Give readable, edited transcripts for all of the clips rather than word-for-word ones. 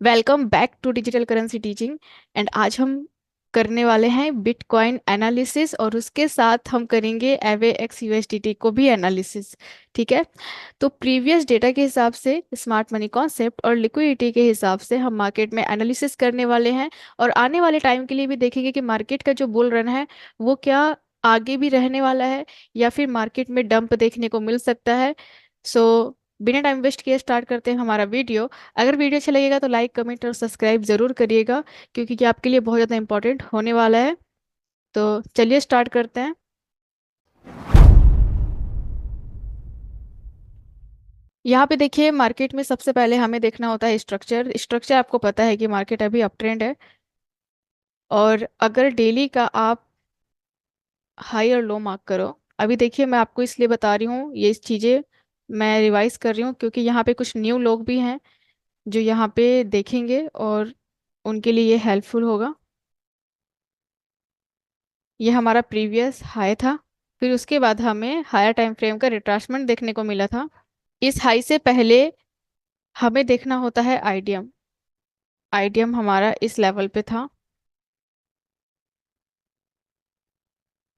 Welcome back to digital currency teaching. And आज हम करने वाले हैं बिटकॉइन एनालिसिस और उसके साथ हम करेंगे एवे एक्स यूएसडीटी को भी एनालिसिस। ठीक है। तो प्रीवियस डेटा के हिसाब से स्मार्ट मनी कॉन्सेप्ट और लिक्विडिटी के हिसाब से हम मार्केट में एनालिसिस करने वाले हैं। और आने वाले टाइम के लिए भी देखेंगे कि मार्केट का जो बुल रन है वो क्या आगे भी रहने वाला है या फिर मार्केट में डंप देखने को मिल सकता है। सो बिना टाइम वेस्ट किए स्टार्ट करते हैं हमारा वीडियो। अगर वीडियो अच्छा लगेगा तो लाइक कमेंट और सब्सक्राइब जरूर करिएगा, क्योंकि ये आपके लिए बहुत ज़्यादा इंपॉर्टेंट होने वाला है। तो चलिए स्टार्ट करते हैं। यहाँ पे देखिए, मार्केट में सबसे पहले हमें देखना होता है स्ट्रक्चर। स्ट्रक्चर आपको पता है कि मार्केट अभी अप ट्रेंड है। और अगर डेली का आप हाई और लो मार्क करो, अभी देखिए मैं आपको इसलिए बता रही हूँ ये इस चीज़ें मैं रिवाइज कर रही हूँ क्योंकि यहाँ पे कुछ न्यू लोग भी हैं जो यहाँ पे देखेंगे और उनके लिए ये हेल्पफुल होगा। ये हमारा प्रीवियस हाई था। फिर उसके बाद हमें हायर टाइम फ्रेम का रिट्रासमेंट देखने को मिला था। इस हाई से पहले हमें देखना होता है आईडियम। आईडियम हमारा इस लेवल पे था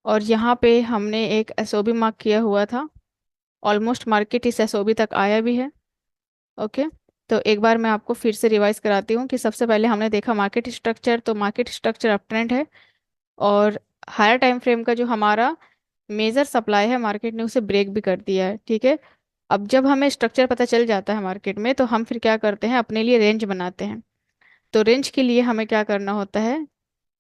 और यहाँ पे हमने एक एसओबी मार्क किया हुआ था। ऑलमोस्ट मार्केट इस एसओबी तक आया भी है। ओके। तो एक बार मैं आपको फिर से रिवाइज कराती हूँ कि सबसे पहले हमने देखा मार्केट स्ट्रक्चर, तो मार्केट स्ट्रक्चर अप ट्रेंड है। और हायर टाइम फ्रेम का जो हमारा मेजर सप्लाई है मार्केट ने उसे ब्रेक भी कर दिया है। ठीक है। अब जब हमें स्ट्रक्चर पता चल जाता है मार्केट में तो हम फिर क्या करते हैं, अपने लिए रेंज बनाते हैं। तो रेंज के लिए हमें क्या करना होता है,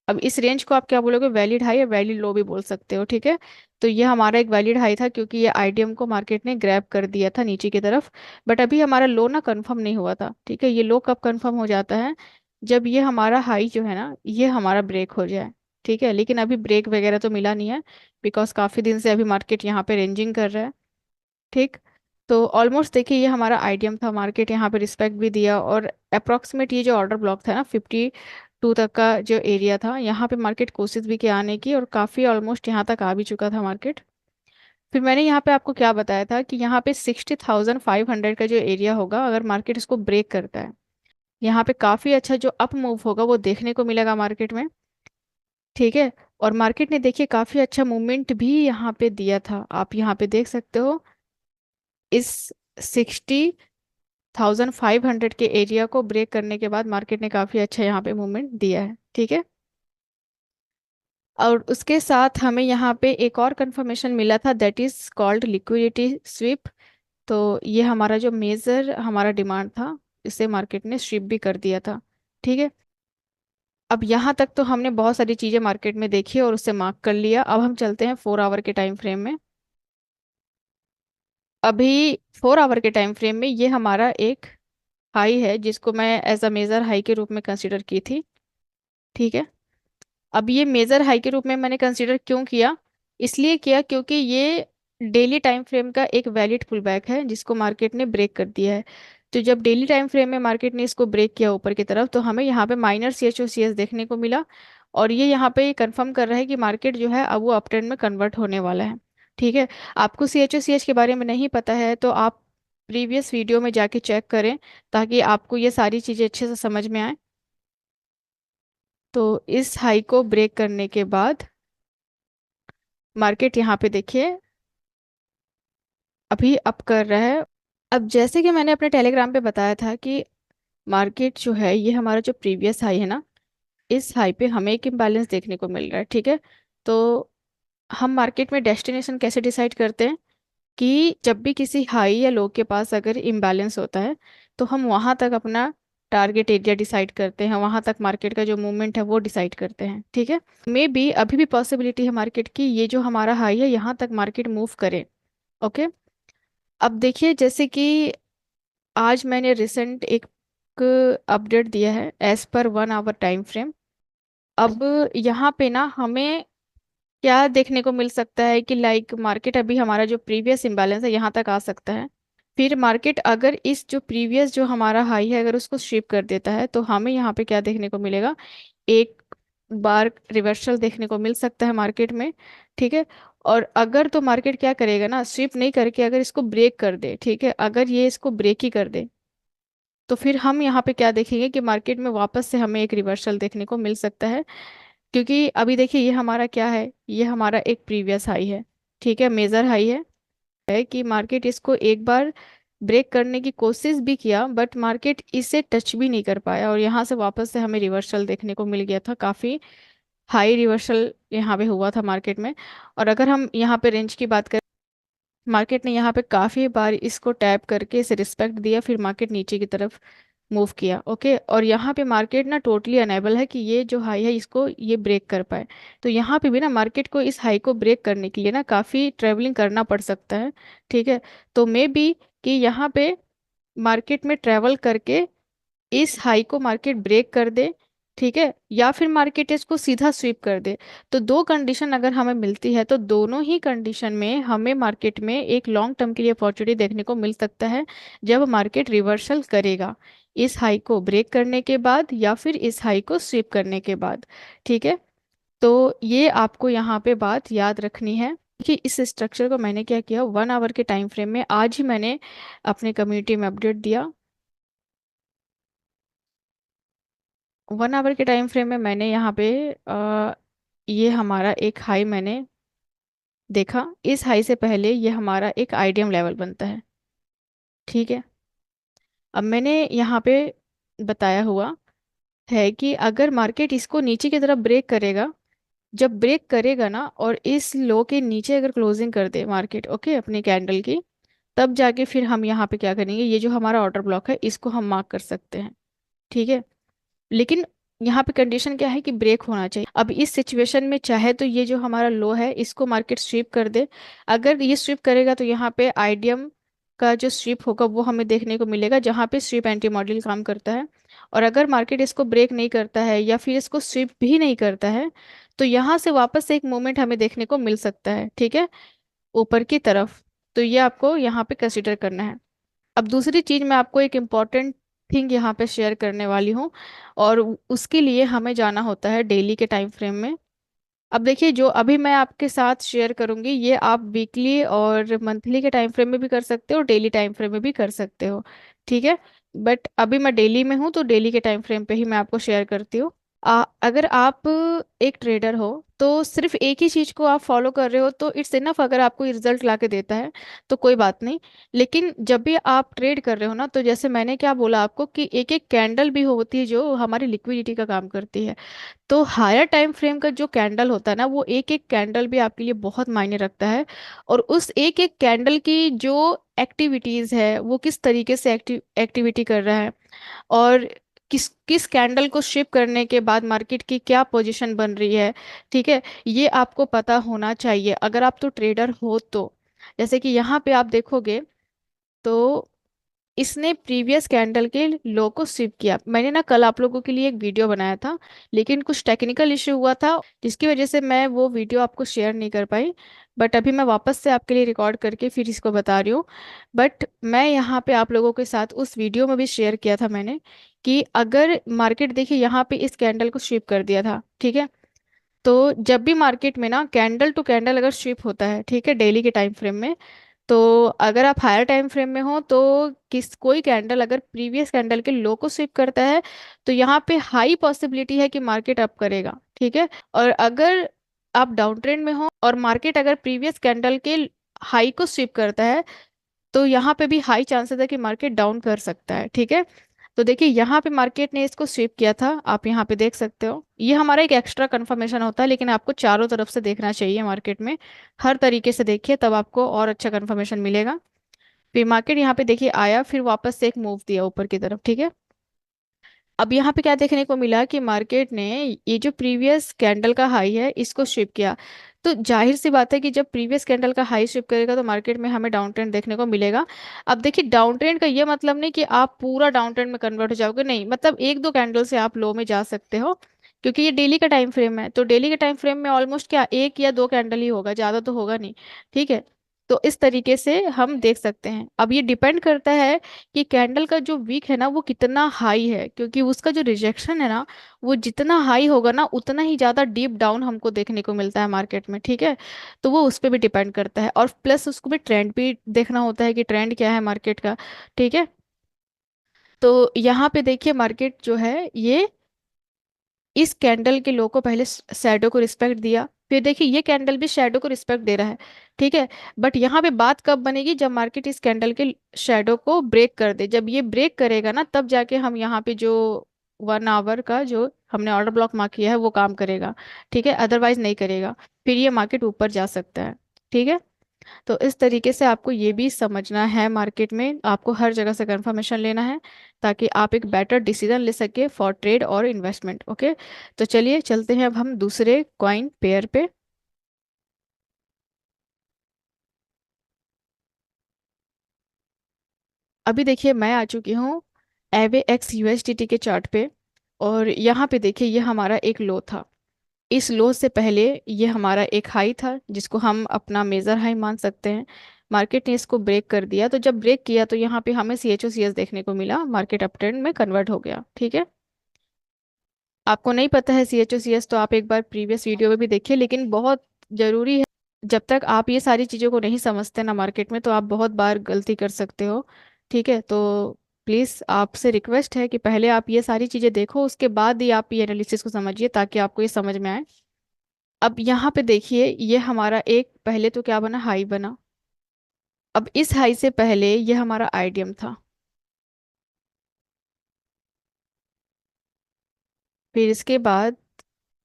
अब इस रेंज को आप क्या बोलोगे, वैलिड हाई या वैलिड लो भी बोल सकते हो। ठीक है। तो ये हमारा एक वैलिड हाई था क्योंकि ये आईडीएम को मार्केट ने ग्रैब कर दिया था नीचे की तरफ। बट अभी हमारा लो ना कंफर्म नहीं हुआ था। ठीक है। ये लो कब कंफर्म हो जाता है, जब ये हमारा हाई जो है ना ये हमारा ब्रेक हो जाए। ठीक है। लेकिन अभी ब्रेक वगैरह तो मिला नहीं है, बिकॉज काफ़ी दिन से अभी मार्केट यहाँ पे रेंजिंग कर रहा है। ठीक। तो ऑलमोस्ट देखिए ये हमारा आइडियम था, मार्केट यहाँ पे रिस्पेक्ट भी दिया और अप्रोक्सीमेट ये जो ऑर्डर ब्लॉक था ना 52 तक का जो एरिया था, यहाँ पे मार्केट कोशिश भी किया आने की और काफ़ी ऑलमोस्ट यहाँ तक आ भी चुका था मार्केट। फिर मैंने यहाँ पे आपको क्या बताया था कि यहाँ पे 60,500 का जो एरिया होगा, अगर मार्केट इसको ब्रेक करता है, यहाँ पे काफ़ी अच्छा जो अप मूव होगा वो देखने को मिलेगा मार्केट में। ठीक है। और मार्केट ने देखिए काफ़ी अच्छा मूवमेंट भी यहाँ पे दिया था, आप यहाँ पे देख सकते हो। इस 60,500 के एरिया को ब्रेक करने के बाद मार्केट ने काफ़ी अच्छा यहाँ पे मूवमेंट दिया है। ठीक है। और उसके साथ हमें यहाँ पे एक और कंफर्मेशन मिला था, that is called liquidity SVEEP. तो ये हमारा जो मेजर हमारा डिमांड था, इसे मार्केट ने स्वीप भी कर दिया था। ठीक है। अब यहाँ तक तो हमने बहुत सारी चीज़ें मार्केट में देखी और उससे मार्क कर लिया। अब हम चलते हैं 4 आवर के टाइम फ्रेम में। अभी 4 आवर के टाइम फ्रेम में ये हमारा एक हाई है जिसको मैं एज अ मेजर हाई के रूप में कंसीडर की थी। ठीक है। अब ये मेजर हाई के रूप में मैंने कंसीडर क्यों किया, इसलिए किया क्योंकि ये डेली टाइम फ्रेम का एक वैलिड पुल बैक है जिसको मार्केट ने ब्रेक कर दिया है। तो जब डेली टाइम फ्रेम में मार्केट ने इसको ब्रेक किया ऊपर की तरफ, तो हमें यहाँ पे minor C H O C S देखने को मिला। और ये यहाँ पे कंफर्म कर रहा है कि मार्केट जो है अब वो अप ट्रेंड में कन्वर्ट होने वाला है। ठीक है। आपको सी एच ओ सी एच के बारे में नहीं पता है तो आप प्रीवियस वीडियो में जाके चेक करें, ताकि आपको ये सारी चीज़ें अच्छे से समझ में आए। तो इस हाई को ब्रेक करने के बाद मार्केट यहाँ पे देखिए अभी अप कर रहा है। अब जैसे कि मैंने अपने टेलीग्राम पे बताया था कि मार्केट जो है ये हमारा जो प्रीवियस हाई है ना, इस हाई पे हमें एक इम्बैलेंस देखने को मिल रहा है। ठीक है। तो हम मार्केट में डेस्टिनेशन कैसे डिसाइड करते हैं कि जब भी किसी हाई या लो के पास अगर इम्बैलेंस होता है तो हम वहां तक अपना टारगेट एरिया डिसाइड करते हैं, वहां तक मार्केट का जो मूवमेंट है वो डिसाइड करते हैं। ठीक है। मे बी अभी भी पॉसिबिलिटी है मार्केट की ये जो हमारा हाई है यहाँ तक मार्केट मूव करे। ओके। अब देखिए जैसे कि आज मैंने रिसेंट एक अपडेट दिया है as per 1 our time frame. अब यहाँ पे ना हमें क्या देखने को मिल सकता है कि लाइक मार्केट अभी हमारा जो प्रीवियस इम्बैलेंस है यहाँ तक आ सकता है। फिर मार्केट अगर इस जो प्रीवियस जो हमारा हाई है अगर उसको स्वीप कर देता है तो हमें यहाँ पे क्या देखने को मिलेगा, एक बार रिवर्सल देखने को मिल सकता है मार्केट में। ठीक है। और अगर तो मार्केट क्या करेगा ना, स्वीप नहीं करके अगर इसको ब्रेक कर दे, ठीक है, अगर ये इसको ब्रेक ही कर दे तो फिर हम यहाँ पे क्या देखेंगे कि मार्केट में वापस से हमें एक रिवर्सल देखने को मिल सकता है। क्योंकि अभी देखिए ये हमारा क्या है, ये हमारा एक प्रीवियस हाई है, ठीक है, मेजर हाई है कि मार्केट इसको एक बार ब्रेक करने की कोशिश भी किया, बट मार्केट इसे टच भी नहीं कर पाया और यहाँ से वापस से हमें रिवर्सल देखने को मिल गया था, काफ़ी हाई रिवर्सल यहाँ पे हुआ था मार्केट में। और अगर हम यहाँ पे रेंज की बात करें, मार्केट ने यहाँ पे काफ़ी बार इसको टैप करके इसे रिस्पेक्ट दिया, फिर मार्केट नीचे की तरफ मूव किया। ओके, और यहाँ पे मार्केट ना टोटली अनेबल है कि ये जो हाई है इसको ये ब्रेक कर पाए। तो यहाँ पे भी ना मार्केट को इस हाई को ब्रेक करने के लिए ना काफ़ी ट्रेवलिंग करना पड़ सकता है, ठीक है। तो मे बी कि यहाँ पे मार्केट में ट्रेवल करके इस हाई को मार्केट ब्रेक कर दे, ठीक है, या फिर मार्केट इसको सीधा स्वीप कर दे। तो दो कंडीशन अगर हमें मिलती है तो दोनों ही कंडीशन में हमें मार्केट में एक लॉन्ग टर्म के लिए अपॉर्चुनिटी देखने को मिल सकता है, जब मार्केट रिवर्सल करेगा इस हाई को ब्रेक करने के बाद या फिर इस हाई को स्वीप करने के बाद, ठीक है। तो ये आपको यहाँ पे बात याद रखनी है कि इस स्ट्रक्चर को मैंने क्या किया, 1 आवर के टाइम फ्रेम में आज ही मैंने अपने कम्युनिटी में अपडेट दिया। 1 आवर के टाइम फ्रेम में मैंने यहाँ पे ये हमारा एक हाई मैंने देखा, इस हाई से पहले ये हमारा एक आइडियम लेवल बनता है, ठीक है। अब मैंने यहाँ पे बताया हुआ है कि अगर मार्केट इसको नीचे की तरफ ब्रेक करेगा, जब ब्रेक करेगा ना और इस लो के नीचे अगर क्लोजिंग कर दे मार्केट, ओके, अपनी कैंडल की, तब जाके फिर हम यहाँ पे क्या करेंगे, ये जो हमारा ऑर्डर ब्लॉक है इसको हम मार्क कर सकते हैं, ठीक है। लेकिन यहाँ पे कंडीशन क्या है कि ब्रेक होना चाहिए। अब इस सिचुएशन में चाहे तो ये जो हमारा लो है इसको मार्केट स्वीप कर दे, अगर ये स्वीप करेगा तो यहाँ पे आइडियम का जो स्वीप होगा वो हमें देखने को मिलेगा, जहाँ पे स्वीप एंटी मॉडल काम करता है। और अगर मार्केट इसको ब्रेक नहीं करता है या फिर इसको स्वीप भी नहीं करता है, तो यहाँ से वापस से एक मूवमेंट हमें देखने को मिल सकता है, ठीक है, ऊपर की तरफ। तो ये आपको यहाँ पे कंसिडर करना है। अब दूसरी चीज मैं आपको एक इम्पॉर्टेंट थिंग यहाँ पे शेयर करने वाली हूँ, और उसके लिए हमें जाना होता है डेली के टाइम फ्रेम में। अब देखिए जो अभी मैं आपके साथ शेयर करूंगी ये आप वीकली और मंथली के टाइम फ्रेम में भी कर सकते हो, डेली टाइम फ्रेम में भी कर सकते हो, ठीक है। बट अभी मैं डेली में हूँ तो डेली के टाइम फ्रेम पे ही मैं आपको शेयर करती हूँ। अगर आप एक ट्रेडर हो तो सिर्फ एक ही चीज को आप फॉलो कर रहे हो तो इट्स इनफ, अगर आपको रिजल्ट ला के देता है तो कोई बात नहीं। लेकिन जब भी आप ट्रेड कर रहे हो ना, तो जैसे मैंने क्या बोला आपको कि एक एक कैंडल भी होती है जो हमारी लिक्विडिटी का काम करती है। तो हायर टाइम फ्रेम का जो कैंडल होता है ना, वो एक एक कैंडल भी आपके लिए बहुत मायने रखता है। और उस एक एक कैंडल की जो एक्टिविटीज है वो किस तरीके से एक्टिविटी कर रहा है, और किस किस कैंडल को शिप करने के बाद मार्केट की क्या पोजीशन बन रही है, ठीक है, ये आपको पता होना चाहिए अगर आप तो ट्रेडर हो तो। जैसे कि यहाँ पे आप देखोगे तो इसने प्रीवियस कैंडल के लो को स्विप किया। मैंने ना कल आप लोगों के लिए एक वीडियो बनाया था, लेकिन कुछ टेक्निकल इश्यू हुआ था जिसकी वजह से मैं वो वीडियो आपको शेयर नहीं कर पाई। बट अभी मैं वापस से आपके लिए रिकॉर्ड करके फिर इसको बता रही हूँ। बट मैं यहाँ पे आप लोगों के साथ उस वीडियो में भी शेयर किया था मैंने कि अगर मार्केट देखिए यहाँ पे इस कैंडल को स्विप कर दिया था, ठीक है। तो जब भी मार्केट में ना कैंडल टू कैंडल अगर स्विप होता है, ठीक है, डेली के टाइम फ्रेम में, तो अगर आप हायर टाइम फ्रेम में हो तो किस कोई कैंडल अगर प्रीवियस कैंडल के लो को स्विप करता है तो यहाँ पे हाई पॉसिबिलिटी है कि मार्केट अप करेगा, ठीक है। और अगर आप डाउन ट्रेंड में हो और मार्केट अगर प्रीवियस कैंडल के हाई को स्विप करता है, तो यहाँ पे भी हाई चांसेस है कि मार्केट डाउन कर सकता है, ठीक है। तो देखिए यहाँ पे मार्केट ने इसको स्वीप किया था, आप यहाँ पे देख सकते हो, ये हमारा एक एक्स्ट्रा कंफर्मेशन होता है, लेकिन आपको चारों तरफ से देखना चाहिए मार्केट में, हर तरीके से देखिए तब आपको और अच्छा कंफर्मेशन मिलेगा। फिर मार्केट यहाँ पे देखिए आया, फिर वापस से एक मूव दिया ऊपर की तरफ, ठीक है। अब यहाँ पे क्या देखने को मिला कि मार्केट ने ये जो प्रीवियस कैंडल का हाई है इसको स्विप किया। तो जाहिर सी बात है कि जब प्रीवियस कैंडल का हाई स्विप करेगा तो मार्केट में हमें डाउन ट्रेंड देखने को मिलेगा। अब देखिए डाउन ट्रेंड का ये मतलब नहीं कि आप पूरा डाउन ट्रेंड में कन्वर्ट हो जाओगे, नहीं, मतलब एक दो कैंडल से आप लो में जा सकते हो, क्योंकि ये डेली का टाइम फ्रेम है। तो डेली के टाइम फ्रेम में ऑलमोस्ट क्या एक या दो कैंडल ही होगा, ज़्यादा तो होगा नहीं, ठीक है। तो इस तरीके से हम देख सकते हैं। अब ये डिपेंड करता है कि कैंडल का जो वीक है ना वो कितना हाई है, क्योंकि उसका जो रिजेक्शन है ना वो जितना हाई होगा ना उतना ही ज़्यादा डीप डाउन हमको देखने को मिलता है मार्केट में, ठीक है। तो वो उस पर भी डिपेंड करता है, और प्लस उसको भी ट्रेंड भी देखना होता है कि ट्रेंड क्या है मार्केट का, ठीक है। तो यहाँ पे देखिए मार्केट जो है ये इस कैंडल के लो को पहले शैडो को रिस्पेक्ट दिया, फिर देखिए ये कैंडल भी शैडो को रिस्पेक्ट दे रहा है। ठीक है। बट यहाँ पे बात कब बनेगी, जब मार्केट इस कैंडल के शैडो को ब्रेक कर दे। जब ये ब्रेक करेगा ना, तब जाके हम यहाँ पे जो 1 आवर का जो हमने ऑर्डर ब्लॉक मार्क किया है वो काम करेगा। ठीक है, अदरवाइज नहीं करेगा। फिर ये मार्केट ऊपर जा सकता है। ठीक है। तो इस तरीके से आपको ये भी समझना है, मार्केट में आपको हर जगह से कंफर्मेशन लेना है, ताकि आप एक बेटर डिसीजन ले सके फॉर ट्रेड और इन्वेस्टमेंट। ओके। तो चलिए चलते हैं अब हम दूसरे कॉइन पेयर पे। अभी देखिए मैं आ चुकी हूँ एवे एक्स यूएसडीटी के चार्ट पे। और यहाँ पे देखिए ये हमारा एक लो था। इस लो से पहले ये हमारा एक हाई था, जिसको हम अपना मेजर हाई मान सकते हैं। मार्केट ने इसको ब्रेक कर दिया, तो जब ब्रेक किया तो यहाँ पे हमें सी एच ओ सी एस देखने को मिला, मार्केट अप ट्रेंड में कन्वर्ट हो गया। ठीक है। आपको नहीं पता है सी एच ओ सी एस, तो आप एक बार प्रीवियस वीडियो में भी देखिए, लेकिन बहुत जरूरी है। जब तक आप ये सारी चीज़ों को नहीं समझते ना मार्केट में, तो आप बहुत बार गलती कर सकते हो। ठीक है। तो प्लीज़ आपसे रिक्वेस्ट है कि पहले आप ये सारी चीज़ें देखो, उसके बाद ही आप ये एनालिसिस को समझिए, ताकि आपको ये समझ में आए। अब यहाँ पे देखिए ये हमारा एक पहले तो क्या बना, हाई बना। अब इस हाई से पहले ये हमारा आइडियम था। फिर इसके बाद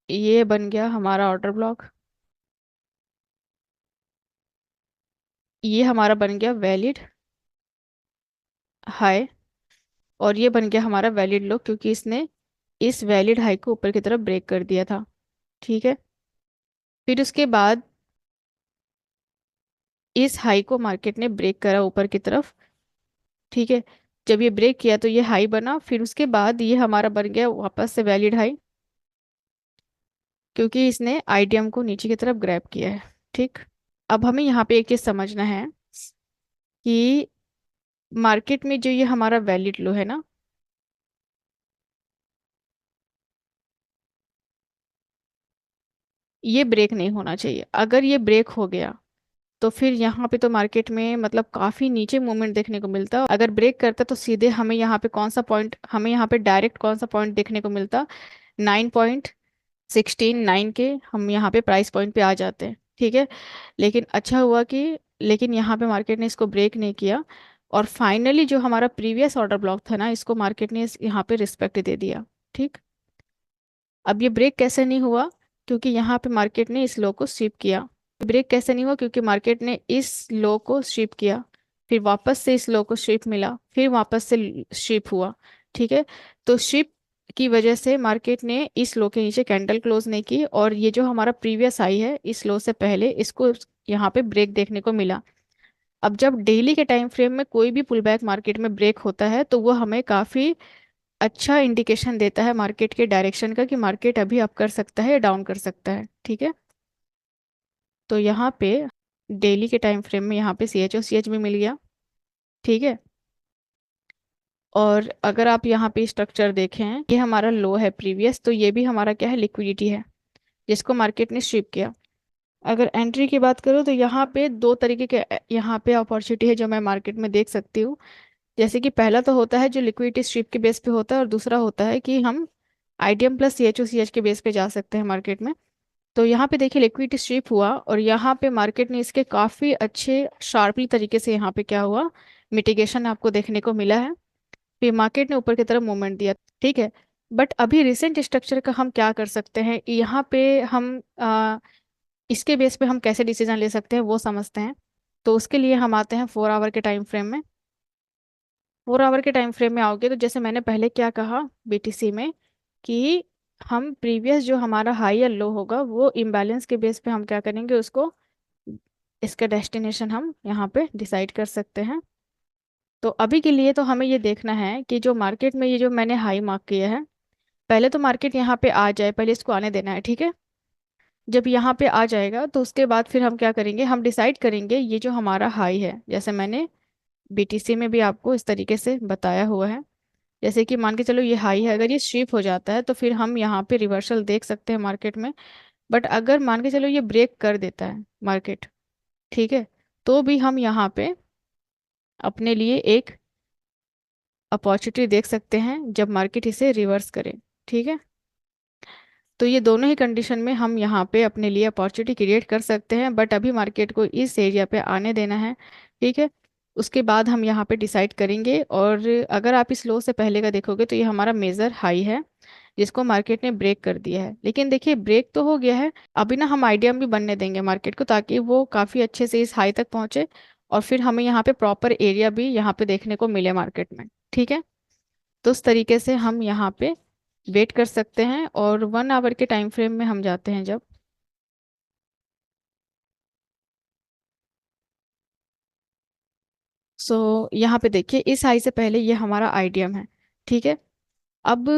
ये बन गया हमारा ऑर्डर ब्लॉक। ये हमारा बन गया वैलिड हाई। और ये बन गया हमारा वैलिड लो, क्योंकि इसने इस वैलिड हाई को ऊपर की तरफ ब्रेक कर दिया था। ठीक है। फिर उसके बाद इस हाई को मार्केट ने ब्रेक करा ऊपर की तरफ। ठीक है। जब ये ब्रेक किया तो ये हाई बना, फिर उसके बाद ये हमारा बन गया वापस से वैलिड हाई, क्योंकि इसने आइडियम को नीचे की तरफ ग्रैब किया है। ठीक। अब हमें यहाँ पे एक चीज समझना है कि मार्केट में जो ये हमारा वैलिड लो है ना, ये ब्रेक नहीं होना चाहिए। अगर ये ब्रेक हो गया तो फिर यहाँ पे तो मार्केट में मतलब काफी नीचे मूवमेंट देखने को मिलता। अगर ब्रेक करता तो सीधे हमें यहाँ पे कौन सा पॉइंट, हमें यहाँ पे डायरेक्ट कौन सा पॉइंट देखने को मिलता, 9.16 9 के हम यहाँ पे प्राइस पॉइंट पे आ जाते हैं। ठीक है। लेकिन अच्छा हुआ कि, लेकिन यहाँ पे मार्केट ने इसको ब्रेक नहीं किया। और फाइनली जो हमारा प्रीवियस ऑर्डर ब्लॉक था ना, इसको मार्केट ने यहाँ पे रिस्पेक्ट दे दिया। ठीक। अब ये ब्रेक कैसे नहीं हुआ, क्योंकि यहाँ पे मार्केट ने इस लो को स्वीप किया। ब्रेक कैसे नहीं हुआ, क्योंकि मार्केट ने इस लो को स्वीप किया, फिर वापस से इस लो को स्वीप मिला, फिर वापस से स्वीप हुआ। ठीक है। तो स्वीप की वजह से मार्केट ने इस लो के नीचे कैंडल क्लोज नहीं की, और ये जो हमारा प्रीवियस आई है इस लो से पहले, इसको यहाँ पे ब्रेक देखने को मिला। अब जब डेली के टाइम फ्रेम में कोई भी पुल बैक मार्केट में ब्रेक होता है, तो वो हमें काफ़ी अच्छा इंडिकेशन देता है मार्केट के डायरेक्शन का, कि मार्केट अभी अप कर सकता है या डाउन कर सकता है। ठीक है। तो यहाँ पे डेली के टाइम फ्रेम में यहाँ पे सी एच ओ सी एच भी मिल गया। ठीक है। और अगर आप यहाँ पे स्ट्रक्चर देखें, ये हमारा लो है प्रीवियस, तो ये भी हमारा क्या है, लिक्विडिटी है, जिसको मार्केट ने स्ट्रिप किया। अगर एंट्री की बात करूँ तो यहाँ पे दो तरीके के यहाँ पे अपॉर्चुनिटी है जो मैं मार्केट में देख सकती हूँ। जैसे कि पहला तो होता है जो लिक्विडिटी स्ट्रिप के बेस पे होता है, और दूसरा होता है कि हम IDM plus C H O C H के बेस पे जा सकते हैं मार्केट में। तो यहाँ पे देखिए लिक्विडिटी स्ट्रिप हुआ, और यहाँ पे मार्केट ने इसके काफ़ी अच्छे शार्पली तरीके से यहाँ पे क्या हुआ, मिटिगेशन आपको देखने को मिला है। फिर मार्केट ने ऊपर की तरफ मूवमेंट दिया। ठीक है। बट अभी रिसेंट स्ट्रक्चर का हम क्या कर सकते हैं यहाँ पे, हम इसके बेस पे हम कैसे डिसीजन ले सकते हैं वो समझते हैं। तो उसके लिए हम आते हैं 4 आवर के टाइम फ्रेम में। 4 आवर के टाइम फ्रेम में आओगे तो जैसे मैंने पहले क्या कहा बीटीसी में, कि हम प्रीवियस जो हमारा हाई या लो होगा वो इम्बैलेंस के बेस पे हम क्या करेंगे उसको, इसका डेस्टिनेशन हम यहाँ पे डिसाइड कर सकते हैं। तो अभी के लिए तो हमें ये देखना है कि जो मार्केट में ये जो मैंने हाई मार्क किया है, पहले तो मार्केट यहाँ पे आ जाए, पहले इसको आने देना है। ठीक है। जब यहाँ पे आ जाएगा तो उसके बाद फिर हम क्या करेंगे, हम डिसाइड करेंगे ये जो हमारा हाई है, जैसे मैंने बीटीसी में भी आपको इस तरीके से बताया हुआ है। जैसे कि मान के चलो ये हाई है, अगर ये स्वीप हो जाता है तो फिर हम यहाँ पे रिवर्सल देख सकते हैं मार्केट में। बट अगर मान के चलो ये ब्रेक कर देता है मार्केट, ठीक है, तो भी हम यहाँ पे अपने लिए एक अपॉर्चुनिटी देख सकते हैं जब मार्केट इसे रिवर्स करे। ठीक है, तो ये दोनों ही कंडीशन में हम यहाँ पे अपने लिए अपॉर्चुनिटी क्रिएट कर सकते हैं, बट अभी मार्केट को इस एरिया पे आने देना है। ठीक है, उसके बाद हम यहाँ पे डिसाइड करेंगे। और अगर आप इस लो से पहले का देखोगे तो ये हमारा मेजर हाई है जिसको मार्केट ने ब्रेक कर दिया है। लेकिन देखिए ब्रेक तो हो गया है, अभी ना हम आइडिया भी बनने देंगे मार्केट को ताकि वो काफ़ी अच्छे से इस हाई तक पहुंचे और फिर हमें यहाँ पे प्रॉपर एरिया भी यहाँ पे देखने को मिले मार्केट में। ठीक है, तो उस तरीके से हम यहाँ पे वेट कर सकते हैं। और 1 आवर के टाइम फ्रेम में हम जाते हैं जब, यहाँ पे देखिए इस हाई से पहले ये हमारा आइडियम है। ठीक है, अब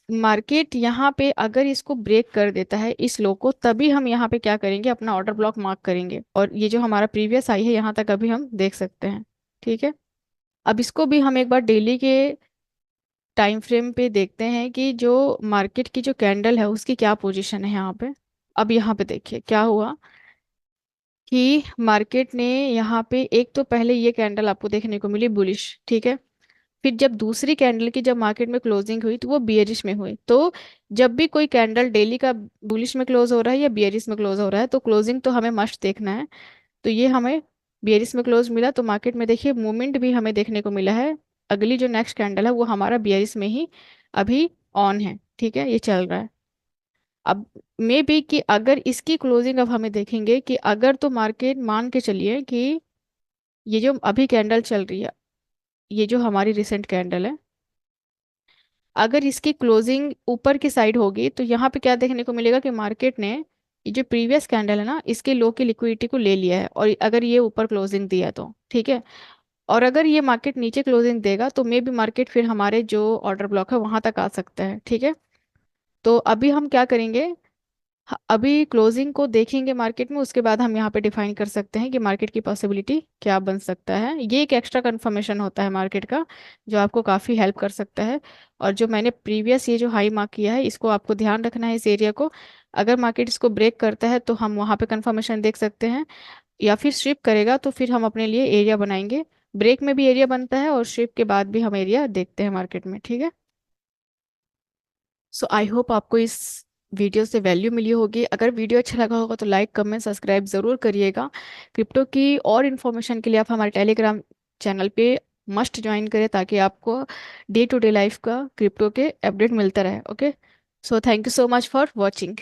मार्केट यहाँ पे अगर इसको ब्रेक कर देता है इस लो को, तभी हम यहाँ पे क्या करेंगे, अपना ऑर्डर ब्लॉक मार्क करेंगे। और ये जो हमारा प्रीवियस हाई है यहाँ तक अभी हम देख सकते हैं। ठीक है, अब इसको भी हम एक बार डेली के टाइम फ्रेम पे देखते हैं कि जो मार्केट की जो कैंडल है उसकी क्या पोजीशन है यहाँ पे। अब यहाँ पे देखिए क्या हुआ कि मार्केट ने यहाँ पे एक तो पहले ये कैंडल आपको देखने को मिली बुलिश। ठीक है, फिर जब दूसरी कैंडल की जब मार्केट में क्लोजिंग हुई तो वो बियरिश में हुई। तो जब भी कोई कैंडल डेली का बुलिश में क्लोज हो रहा है या बियरिश में क्लोज हो रहा है तो क्लोजिंग तो हमें मस्ट देखना है। तो ये हमें बियरिश में क्लोज मिला तो मार्केट में देखिए मूवमेंट भी हमें देखने को मिला है। अगली जो नेक्स्ट कैंडल है वो हमारा बियरिश में ही अभी ऑन है। ठीक है, ये चल रहा है। अब मे बी कि अगर इसकी क्लोजिंग अब हमें देखेंगे कि अगर तो मार्केट मान के चलिए कि ये जो अभी कैंडल चल रही है, ये जो हमारी रिसेंट कैंडल है, अगर इसकी क्लोजिंग ऊपर की साइड होगी तो यहाँ पे क्या देखने को मिलेगा कि मार्केट ने ये जो प्रीवियस कैंडल है ना इसके लो की लिक्विडिटी को ले लिया है, और अगर ये ऊपर क्लोजिंग दिया तो ठीक है। और अगर ये मार्केट नीचे क्लोजिंग देगा तो मे बी मार्केट फिर हमारे जो ऑर्डर ब्लॉक है वहां तक आ सकता है। ठीक है, तो अभी हम क्या करेंगे, अभी क्लोजिंग को देखेंगे मार्केट में, उसके बाद हम यहाँ पे डिफाइन कर सकते हैं कि मार्केट की पॉसिबिलिटी क्या बन सकता है। ये एक एक्स्ट्रा कंफर्मेशन होता है मार्केट का जो आपको काफ़ी हेल्प कर सकता है। और जो मैंने प्रीवियस ये जो हाई मार्क किया है इसको आपको ध्यान रखना है, इस एरिया को। अगर मार्केट इसको ब्रेक करता है तो हम वहाँ पे कंफर्मेशन देख सकते हैं, या फिर शिप करेगा तो फिर हम अपने लिए एरिया बनाएंगे। ब्रेक में भी एरिया बनता है और शिप के बाद भी हम एरिया देखते हैं मार्केट में। ठीक है, सो आई होप आपको इस वीडियो से वैल्यू मिली होगी। अगर वीडियो अच्छा लगा होगा तो लाइक कमेंट सब्सक्राइब ज़रूर करिएगा। क्रिप्टो की और इन्फॉर्मेशन के लिए आप हमारे टेलीग्राम चैनल पे मस्ट ज्वाइन करें ताकि आपको डे टू डे लाइफ का क्रिप्टो के अपडेट मिलता रहे। Okay, so thank you so much for watching.